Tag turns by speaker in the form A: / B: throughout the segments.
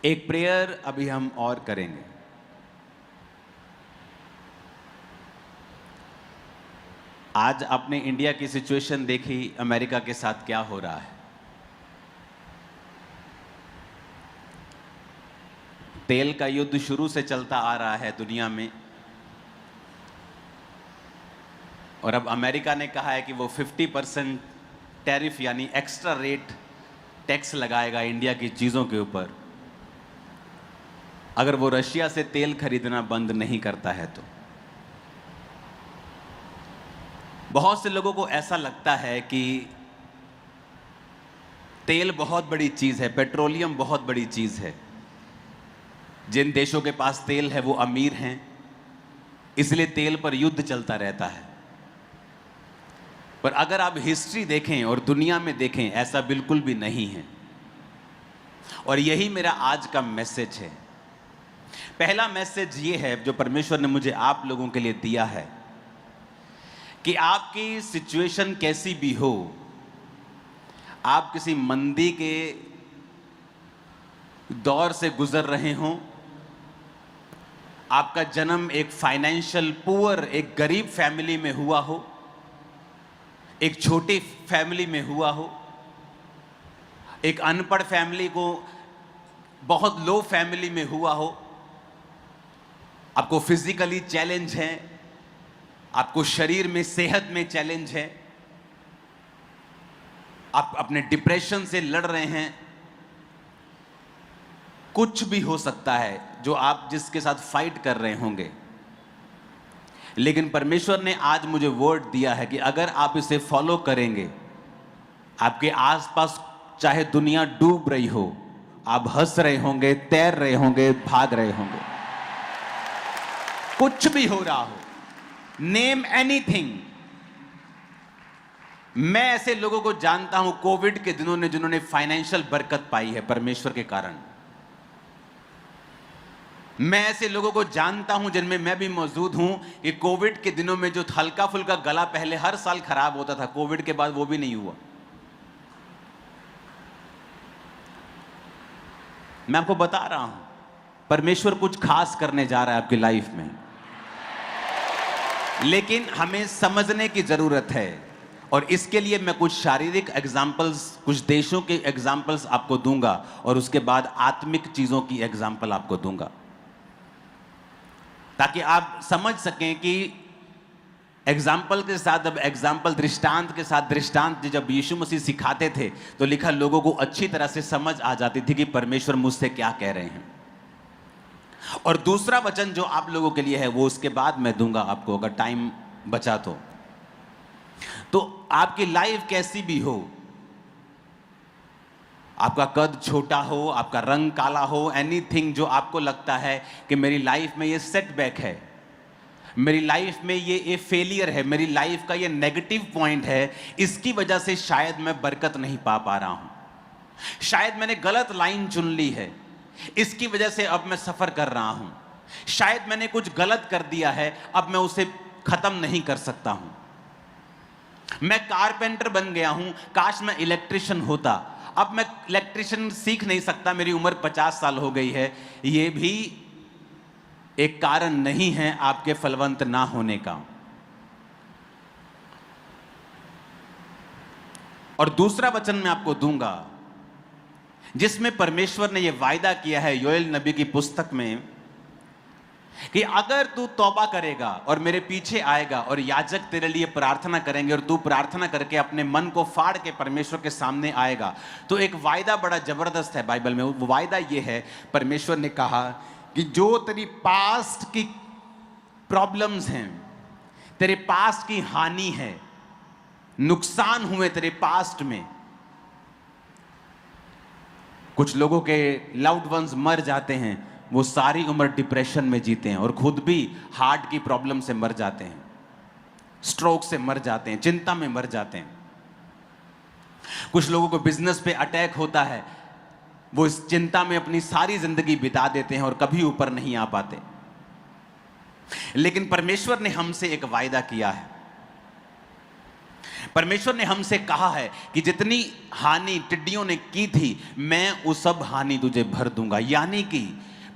A: एक प्रेयर अभी हम और करेंगे। आज आपने इंडिया की सिचुएशन देखी, अमेरिका के साथ क्या हो रहा है। तेल का युद्ध शुरू से चलता आ रहा है दुनिया में, और अब अमेरिका ने कहा है कि वो 50% टैरिफ यानी एक्स्ट्रा रेट टैक्स लगाएगा इंडिया की चीज़ों के ऊपर, अगर वो रशिया से तेल खरीदना बंद नहीं करता है तो। बहुत से लोगों को ऐसा लगता है कि तेल बहुत बड़ी चीज़ है, पेट्रोलियम बहुत बड़ी चीज़ है। जिन देशों के पास तेल है वो अमीर हैं, इसलिए तेल पर युद्ध चलता रहता है। पर अगर आप हिस्ट्री देखें और दुनिया में देखें, ऐसा बिल्कुल भी नहीं है। और यही मेरा आज का मैसेज है। पहला मैसेज ये है जो परमेश्वर ने मुझे आप लोगों के लिए दिया है कि आपकी सिचुएशन कैसी भी हो, आप किसी मंदी के दौर से गुजर रहे हों, आपका जन्म एक फाइनेंशियल पुअर, एक गरीब फैमिली में हुआ हो, एक छोटी फैमिली में हुआ हो, एक अनपढ़ फैमिली को बहुत लो फैमिली में हुआ हो, आपको फिजिकली चैलेंज है, आपको शरीर में सेहत में चैलेंज है, आप अपने डिप्रेशन से लड़ रहे हैं, कुछ भी हो सकता है जो आप जिसके साथ फाइट कर रहे होंगे। लेकिन परमेश्वर ने आज मुझे वर्ड दिया है कि अगर आप इसे फॉलो करेंगे, आपके आसपास चाहे दुनिया डूब रही हो, आप हंस रहे होंगे, तैर रहे होंगे, भाग रहे होंगे, कुछ भी हो रहा हो, नेम एनीथिंग। मैं ऐसे लोगों को जानता हूं कोविड के दिनों ने जिन्होंने फाइनेंशियल बरकत पाई है परमेश्वर के कारण। मैं ऐसे लोगों को जानता हूं जिनमें मैं भी मौजूद हूं कि कोविड के दिनों में जो हल्का फुल्का गला पहले हर साल खराब होता था, कोविड के बाद वो भी नहीं हुआ। मैं आपको बता रहा हूं परमेश्वर कुछ खास करने जा रहा है आपकी लाइफ में, लेकिन हमें समझने की जरूरत है। और इसके लिए मैं कुछ शारीरिक एग्जाम्पल्स, कुछ देशों के एग्जाम्पल्स आपको दूंगा, और उसके बाद आत्मिक चीजों की एग्जाम्पल आपको दूंगा, ताकि आप समझ सकें कि एग्जाम्पल के साथ, अब एग्जाम्पल दृष्टांत के साथ, दृष्टांत जब यीशु मसीह सिखाते थे तो लिखा लोगों को अच्छी तरह से समझ आ जाती थी कि परमेश्वर मुझसे क्या कह रहे हैं। और दूसरा वचन जो आप लोगों के लिए है वो उसके बाद मैं दूंगा आपको, अगर टाइम बचा तो आपकी लाइफ कैसी भी हो, आपका कद छोटा हो, आपका रंग काला हो, एनीथिंग जो आपको लगता है कि मेरी लाइफ में ये सेटबैक है, मेरी लाइफ में ये फेलियर है, मेरी लाइफ का ये नेगेटिव पॉइंट है, इसकी वजह से शायद मैं बरकत नहीं पा रहा हूं, शायद मैंने गलत लाइन चुन ली है, इसकी वजह से अब मैं सफर कर रहा हूं, शायद मैंने कुछ गलत कर दिया है, अब मैं उसे खत्म नहीं कर सकता हूं, मैं कारपेंटर बन गया हूं, काश मैं इलेक्ट्रिशियन होता, अब मैं इलेक्ट्रिशियन सीख नहीं सकता, मेरी उम्र 50 साल हो गई है। यह भी एक कारण नहीं है आपके फलवंत ना होने का। और दूसरा वचन मैं आपको दूंगा जिसमें परमेश्वर ने यह वायदा किया है योएल नबी की पुस्तक में कि अगर तू तौबा करेगा और मेरे पीछे आएगा और याजक तेरे लिए प्रार्थना करेंगे और तू प्रार्थना करके अपने मन को फाड़ के परमेश्वर के सामने आएगा, तो एक वायदा बड़ा जबरदस्त है बाइबल में। वो वायदा ये है, परमेश्वर ने कहा कि जो तेरी पास्ट की प्रॉब्लम्स हैं, तेरे पास्ट की हानि है, नुकसान हुए तेरे पास्ट में, कुछ लोगों के लव्ड वंस मर जाते हैं, वो सारी उम्र डिप्रेशन में जीते हैं और खुद भी हार्ट की प्रॉब्लम से मर जाते हैं, स्ट्रोक से मर जाते हैं, चिंता में मर जाते हैं। कुछ लोगों को बिजनेस पे अटैक होता है, वो इस चिंता में अपनी सारी जिंदगी बिता देते हैं और कभी ऊपर नहीं आ पाते। लेकिन परमेश्वर ने हमसे एक वायदा किया है, परमेश्वर ने हमसे कहा है कि जितनी हानि टिड्डियों ने की थी, मैं वो सब हानि तुझे भर दूंगा। यानी कि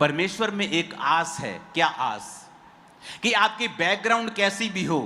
A: परमेश्वर में एक आस है। क्या आस? कि आपकी बैकग्राउंड कैसी भी हो,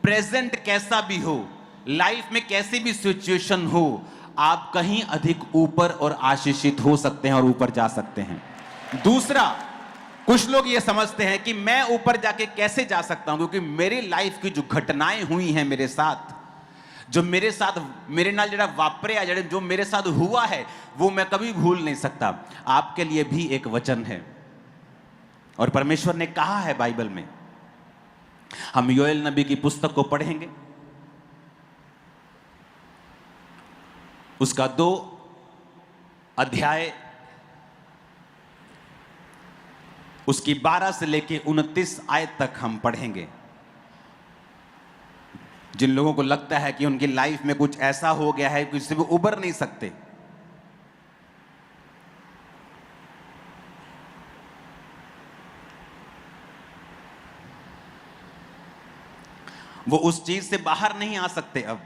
A: प्रेजेंट कैसा भी हो, लाइफ में कैसी भी सिचुएशन हो, आप कहीं अधिक ऊपर और आशीषित हो सकते हैं और ऊपर जा सकते हैं। दूसरा, कुछ लोग ये समझते हैं कि मैं ऊपर जाके कैसे जा सकता हूं, क्योंकि मेरी लाइफ की जो घटनाएं हुई हैं मेरे साथ, जो मेरे साथ मेरे नाल जड़ा वापरिया, जो मेरे साथ हुआ है, वो मैं कभी भूल नहीं सकता। आपके लिए भी एक वचन है और परमेश्वर ने कहा है बाइबल में। हम योएल नबी की पुस्तक को पढ़ेंगे, उसका 2 अध्याय, उसकी 12 से लेकर 29 आयत तक हम पढ़ेंगे। जिन लोगों को लगता है कि उनकी लाइफ में कुछ ऐसा हो गया है कि उससे वो उबर नहीं सकते, वो उस चीज से बाहर नहीं आ सकते। अब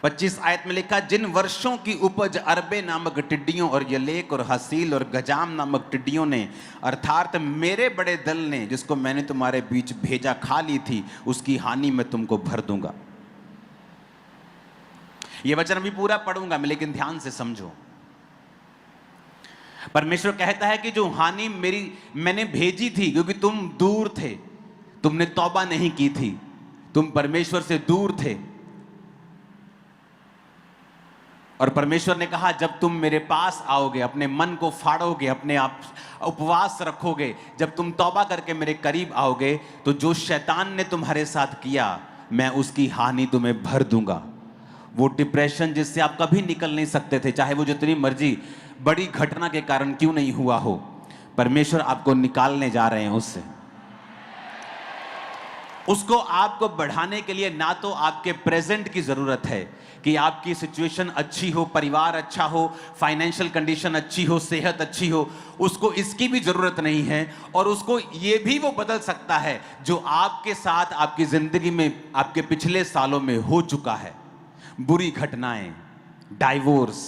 A: 25 आयत में लिखा, जिन वर्षों की उपज अरबे नामक टिड्डियों और यलेक और हसील और गजाम नामक टिड्डियों ने, अर्थात मेरे बड़े दल ने, जिसको मैंने तुम्हारे बीच भेजा, खा ली थी, उसकी हानि मैं तुमको भर दूंगा। यह वचन अभी पूरा पढ़ूंगा मैं, लेकिन ध्यान से समझो। परमेश्वर कहता है कि जो हानि मैंने भेजी थी, क्योंकि तुम दूर थे, तुमने तौबा नहीं की थी, तुम परमेश्वर से दूर थे, और परमेश्वर ने कहा जब तुम मेरे पास आओगे, अपने मन को फाड़ोगे, अपने आप उपवास रखोगे, जब तुम तौबा करके मेरे करीब आओगे, तो जो शैतान ने तुम्हारे साथ किया, मैं उसकी हानि तुम्हें भर दूंगा। वो डिप्रेशन जिससे आप कभी निकल नहीं सकते थे, चाहे वो जितनी मर्जी बड़ी घटना के कारण क्यों नहीं हुआ हो, परमेश्वर आपको निकालने जा रहे हैं उससे। उसको आपको बढ़ाने के लिए ना तो आपके प्रेजेंट की जरूरत है कि आपकी सिचुएशन अच्छी हो, परिवार अच्छा हो, फाइनेंशियल कंडीशन अच्छी हो, सेहत अच्छी हो, उसको इसकी भी जरूरत नहीं है। और उसको ये भी वो बदल सकता है जो आपके साथ आपकी जिंदगी में आपके पिछले सालों में हो चुका है। बुरी घटनाएं, divorce,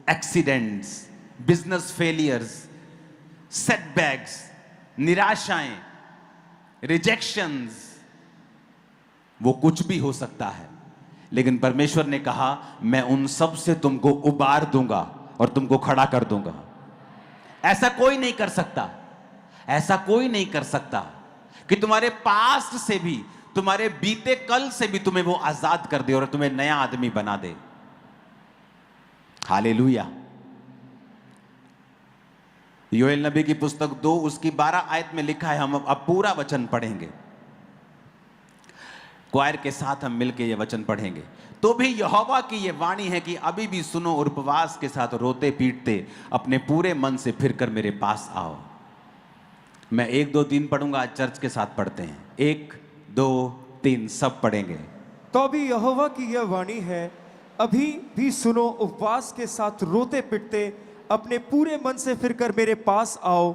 A: accidents, business failures, setbacks, निराशाएं, रिजेक्शंस, वो कुछ भी हो सकता है। लेकिन परमेश्वर ने कहा मैं उन सब से तुमको उबार दूंगा और तुमको खड़ा कर दूंगा। ऐसा कोई नहीं कर सकता, ऐसा कोई नहीं कर सकता कि तुम्हारे पास्ट से भी, तुम्हारे बीते कल से भी तुम्हें वो आजाद कर दे और तुम्हें नया आदमी बना दे। हालेलुया। योएल नबी की पुस्तक 2 उसकी 12 आयत में लिखा है। हम अब पूरा वचन पढ़ेंगे, क्वायर के साथ हम मिलकर यह वचन पढ़ेंगे। तो भी यहोवा की यह वाणी है कि अभी भी सुनो और उपवास के साथ रोते पीटते अपने पूरे मन से फिरकर मेरे पास आओ। मैं 1 2 3 पढ़ूंगा, चर्च के साथ पढ़ते हैं। 1 2 3 सब पढ़ेंगे।
B: तो भी यहोवा की यह वाणी है, अभी भी सुनो, उपवास के साथ रोते पिटते अपने पूरे मन से फिरकर मेरे पास आओ।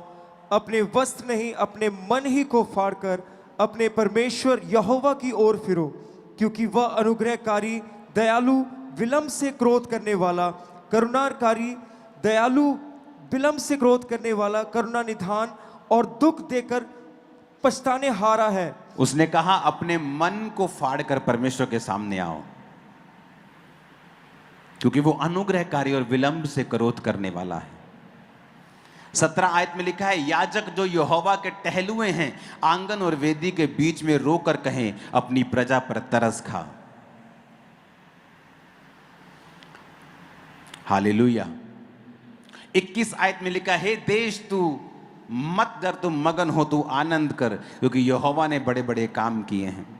B: अपने वस्त्र नहीं, अपने मन ही को फाड़कर अपने परमेश्वर यहोवा की ओर फिरो, क्योंकि वह अनुग्रहकारी, दयालु, विलंब से क्रोध करने वाला, करुणाकारी, दयालु, विलंब से क्रोध करने वाला, करुणा निधान और दुख देकर पछताने हारा है।
A: उसने कहा अपने मन को फाड़कर परमेश्वर के सामने आओ, क्योंकि वो अनुग्रहकारी और विलंब से क्रोध करने वाला है। 17 आयत में लिखा है, याजक जो यहोवा के टहलुए हैं, आंगन और वेदी के बीच में रोकर कहें, अपनी प्रजा पर तरस खा। हालेलुया। 21 आयत में लिखा है, देश तू मत डर, तू मगन हो, तू आनंद कर, क्योंकि यहोवा ने बड़े बड़े काम किए हैं।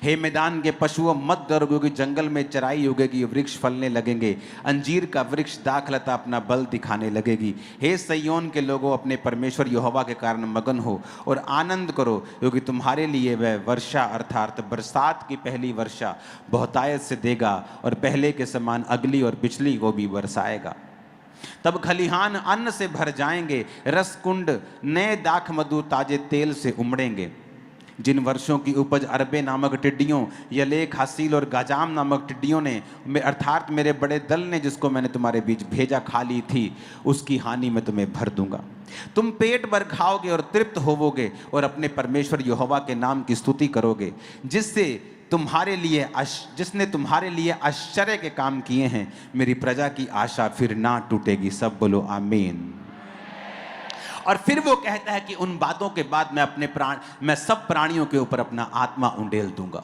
A: हे मैदान के पशुओं मत डरो, क्योंकि जंगल में चराई होगी, वृक्ष फलने लगेंगे, अंजीर का वृक्ष दाखलता अपना बल दिखाने लगेगी। हे सैयोन के लोगों, अपने परमेश्वर यहोवा के कारण मगन हो और आनंद करो, क्योंकि तुम्हारे लिए वह वर्षा अर्थात बरसात की पहली वर्षा बहुतायत से देगा और पहले के समान अगली और पिछली को भी बरसाएगा। तब खलिहान अन्न से भर जाएंगे, रस कुंड नए दाख मधु ताजे तेल से उमड़ेंगे। जिन वर्षों की उपज अरबे नामक टिड्डियों, यलेख, हासील और गाजाम नामक टिड्डियों ने, अर्थात मेरे बड़े दल ने जिसको मैंने तुम्हारे बीच भेजा खा ली थी, उसकी हानि मैं तुम्हें भर दूंगा। तुम पेट भर खाओगे और तृप्त होवोगे और अपने परमेश्वर यहोवा के नाम की स्तुति करोगे, जिसने तुम्हारे लिए आश्चर्य के काम किए हैं। मेरी प्रजा की आशा फिर ना टूटेगी। सब बोलो आमीन। और फिर वो कहता है कि उन बातों के बाद मैं सब प्राणियों के ऊपर अपना आत्मा उंडेल दूंगा।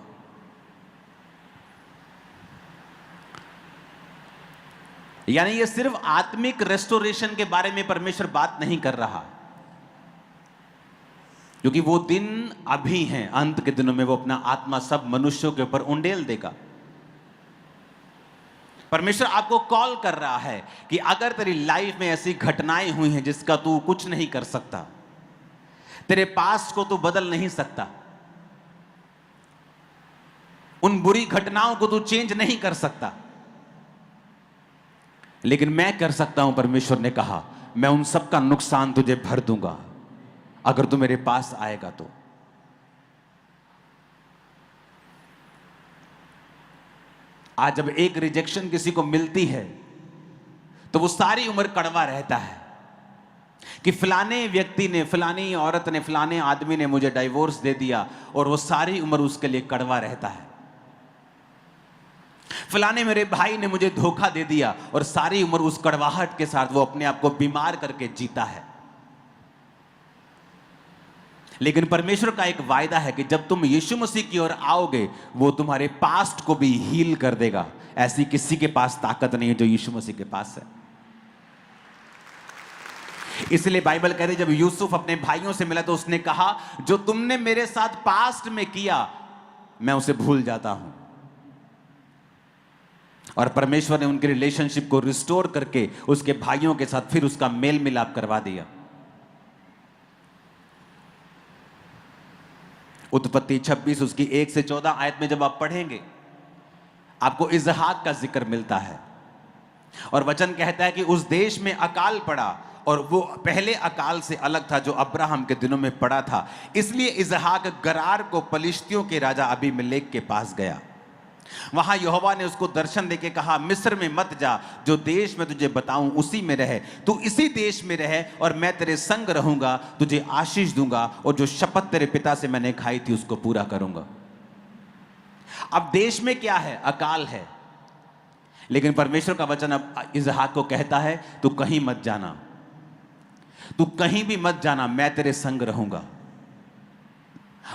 A: यानी ये सिर्फ आत्मिक रेस्टोरेशन के बारे में परमेश्वर बात नहीं कर रहा, क्योंकि वो दिन अभी हैं, अंत के दिनों में वो अपना आत्मा सब मनुष्यों के ऊपर उंडेल देगा। परमेश्वर आपको कॉल कर रहा है कि अगर तेरी लाइफ में ऐसी घटनाएं हुई हैं जिसका तू कुछ नहीं कर सकता, तेरे पास्ट को तू बदल नहीं सकता, उन बुरी घटनाओं को तू चेंज नहीं कर सकता, लेकिन मैं कर सकता हूं। परमेश्वर ने कहा मैं उन सब का नुकसान तुझे भर दूंगा अगर तू मेरे पास आएगा तो। आज जब एक रिजेक्शन किसी को मिलती है तो वो सारी उम्र कड़वा रहता है कि फलाने व्यक्ति ने, फलानी औरत ने, फलाने आदमी ने मुझे डाइवोर्स दे दिया, और वो सारी उम्र उसके लिए कड़वा रहता है। फलाने मेरे भाई ने मुझे धोखा दे दिया, और सारी उम्र उस कड़वाहट के साथ वो अपने आप को बीमार करके जीता है। लेकिन परमेश्वर का एक वायदा है कि जब तुम यीशु मसीह की ओर आओगे, वो तुम्हारे पास्ट को भी हील कर देगा। ऐसी किसी के पास ताकत नहीं है जो यीशु मसीह के पास है। इसलिए बाइबल कह रही जब यूसुफ अपने भाइयों से मिला तो उसने कहा जो तुमने मेरे साथ पास्ट में किया मैं उसे भूल जाता हूं। और परमेश्वर ने उनके रिलेशनशिप को रिस्टोर करके उसके भाइयों के साथ फिर उसका मेल मिलाप करवा दिया। उत्पत्ति 26 उसकी 1 से 14 आयत में जब आप पढ़ेंगे आपको इजहाक का जिक्र मिलता है, और वचन कहता है कि उस देश में अकाल पड़ा, और वो पहले अकाल से अलग था जो अब्राहम के दिनों में पड़ा था। इसलिए इजहाक गरार को पलिश्तियों के राजा अबीमेलेक के पास गया। वहां यहोवा ने उसको दर्शन देके कहा मिस्र में मत जा, जो देश में तुझे बताऊं उसी में रहे। तू इसी देश में रहे और मैं तेरे संग रहूंगा, तुझे आशीष दूंगा, और जो शपथ तेरे पिता से मैंने खाई थी उसको पूरा करूंगा। अब देश में क्या है? अकाल है। लेकिन परमेश्वर का वचन अब इजहाक को कहता है तू कहीं मत जाना, तू कहीं भी मत जाना, मैं तेरे संग रहूंगा।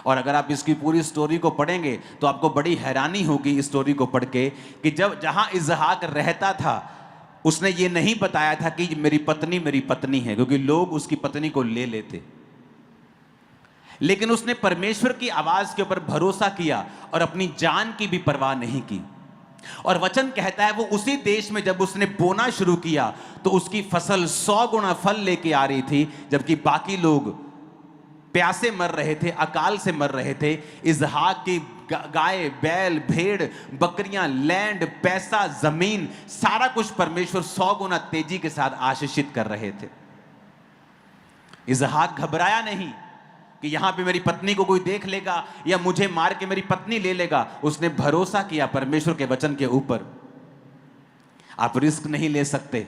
A: और अगर आप इसकी पूरी स्टोरी को पढ़ेंगे तो आपको बड़ी हैरानी होगी इस स्टोरी को पढ़ के कि जब जहां इजहाक रहता था उसने ये नहीं बताया था कि मेरी पत्नी है, क्योंकि लोग उसकी पत्नी को ले लेते। लेकिन उसने परमेश्वर की आवाज के ऊपर भरोसा किया और अपनी जान की भी परवाह नहीं की। और वचन कहता है वो उसी देश में जब उसने बोना शुरू किया तो उसकी फसल 100 गुना फल लेके आ रही थी, जबकि बाकी लोग प्यासे मर रहे थे, अकाल से मर रहे थे। इजहाक की गाय, बैल, भेड़, बकरियां, लैंड, पैसा, जमीन, सारा कुछ परमेश्वर 100 गुना तेजी के साथ आशीषित कर रहे थे। इजहाक घबराया नहीं कि यहां पे मेरी पत्नी को कोई देख लेगा या मुझे मार के मेरी पत्नी ले लेगा। उसने भरोसा किया परमेश्वर के वचन के ऊपर। आप रिस्क नहीं ले सकते।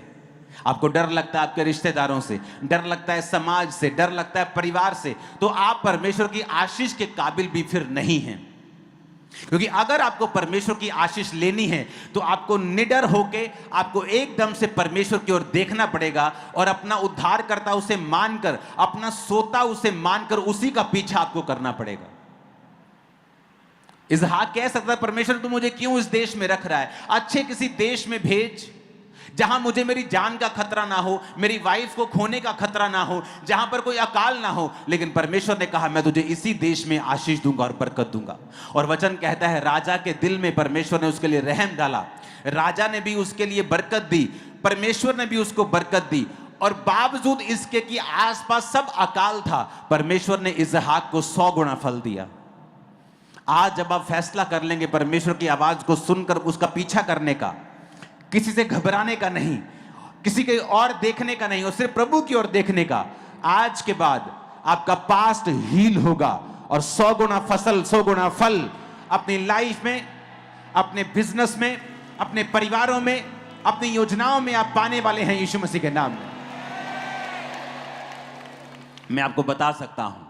A: आपको डर लगता है आपके रिश्तेदारों से, डर लगता है समाज से, डर लगता है परिवार से, तो आप परमेश्वर की आशीष के काबिल भी फिर नहीं हैं। क्योंकि अगर आपको परमेश्वर की आशीष लेनी है तो आपको निडर होके, आपको एकदम से परमेश्वर की ओर देखना पड़ेगा और अपना उद्धारकर्ता उसे मानकर, अपना सोता उसे मानकर उसी का पीछा आपको करना पड़ेगा। इजहाक कह सकता है परमेश्वर तू मुझे क्यों इस देश में रख रहा है, अच्छे किसी देश में भेज जहां मुझे मेरी जान का खतरा ना हो, मेरी वाइफ को खोने का खतरा ना हो, जहां पर कोई अकाल ना हो। लेकिन परमेश्वर ने कहा मैं तुझे इसी देश में आशीष दूंगा और बरकत दूंगा। और वचन कहता है राजा के दिल में परमेश्वर ने उसके लिए रहम डाला, राजा ने भी उसके लिए बरकत दी, परमेश्वर ने भी उसको बरकत दी। और बावजूद इसके कि आसपास सब अकाल था, परमेश्वर ने इजहाक को 100 गुना फल दिया। आज जब आप फैसला कर लेंगे परमेश्वर की आवाज को सुनकर उसका पीछा करने का, किसी से घबराने का नहीं, किसी के और देखने का नहीं, और सिर्फ प्रभु की ओर देखने का, आज के बाद आपका पास्ट हील होगा और 100 गुना फसल, 100 गुना फल अपनी लाइफ में, अपने बिजनेस में, अपने परिवारों में, अपनी योजनाओं में आप पाने वाले हैं यीशु मसीह के नाम में। मैं आपको बता सकता हूं,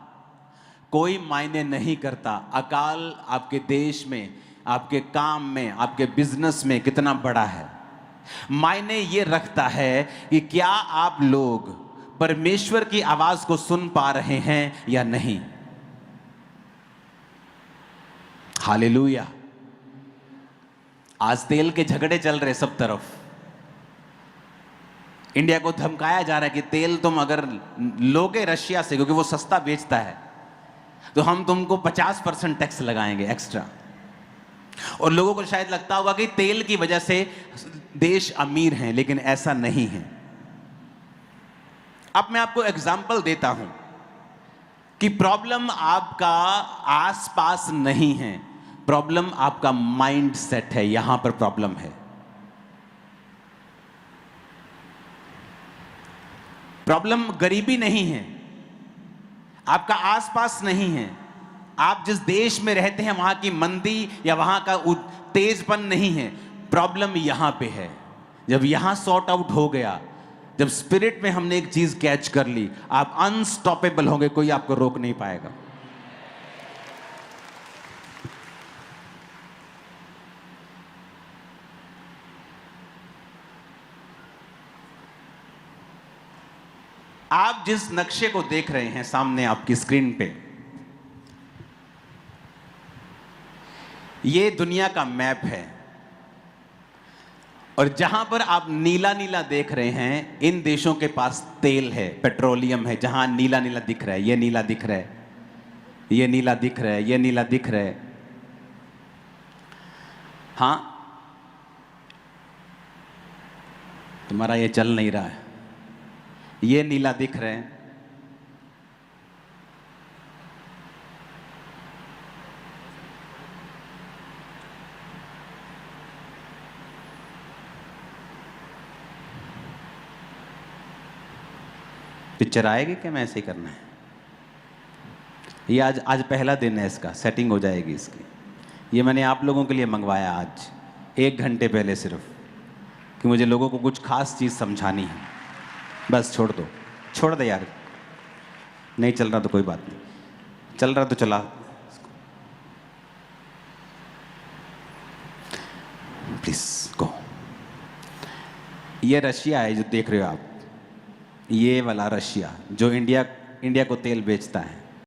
A: कोई मायने नहीं करता अकाल आपके देश में, आपके काम में, आपके बिजनेस में कितना बड़ा है। मायने ये रखता है कि क्या आप लोग परमेश्वर की आवाज को सुन पा रहे हैं या नहीं। हालेलुया। आज तेल के झगड़े चल रहे सब तरफ। इंडिया को धमकाया जा रहा है कि तेल तुम अगर लोगे रशिया से, क्योंकि वो सस्ता बेचता है, तो हम तुमको 50% टैक्स लगाएंगे एक्स्ट्रा। और लोगों को शायद लगता होगा कि तेल की वजह से देश अमीर हैं, लेकिन ऐसा नहीं है। अब मैं आपको एग्जाम्पल देता हूं कि प्रॉब्लम आपका आसपास नहीं है, प्रॉब्लम आपका माइंड सेट है। यहां पर प्रॉब्लम है। प्रॉब्लम गरीबी नहीं है, आपका आसपास नहीं है। आप जिस देश में रहते हैं वहां की मंदी या वहां का तेजपन नहीं है, प्रॉब्लम यहां पे है। जब यहां सॉर्ट आउट हो गया, जब स्पिरिट में हमने एक चीज कैच कर ली, आप अनस्टॉपेबल होंगे, कोई आपको रोक नहीं पाएगा। आप जिस नक्शे को देख रहे हैं सामने आपकी स्क्रीन पे, ये दुनिया का मैप है। और जहां पर आप नीला नीला देख रहे हैं, इन देशों के पास तेल है, पेट्रोलियम है। जहां नीला नीला दिख रहा है, ये नीला दिख रहा है, ये नीला दिख रहा है, ये नीला दिख रहा है। हां, तुम्हारा ये चल नहीं रहा है, ये नीला दिख रहे हैं। पिक्चर आएगी क्या? मैं ऐसे ही करना है। ये आज पहला दिन है, इसका सेटिंग हो जाएगी इसकी। ये मैंने आप लोगों के लिए मंगवाया आज 1 घंटे पहले, सिर्फ कि मुझे लोगों को कुछ खास चीज़ समझानी है। बस छोड़ दो, छोड़ दे यार। नहीं चल रहा तो कोई बात नहीं, चल रहा तो चला। Please go. ये रशिया है जो देख रहे हो आप, ये वाला रशिया जो इंडिया को तेल बेचता है।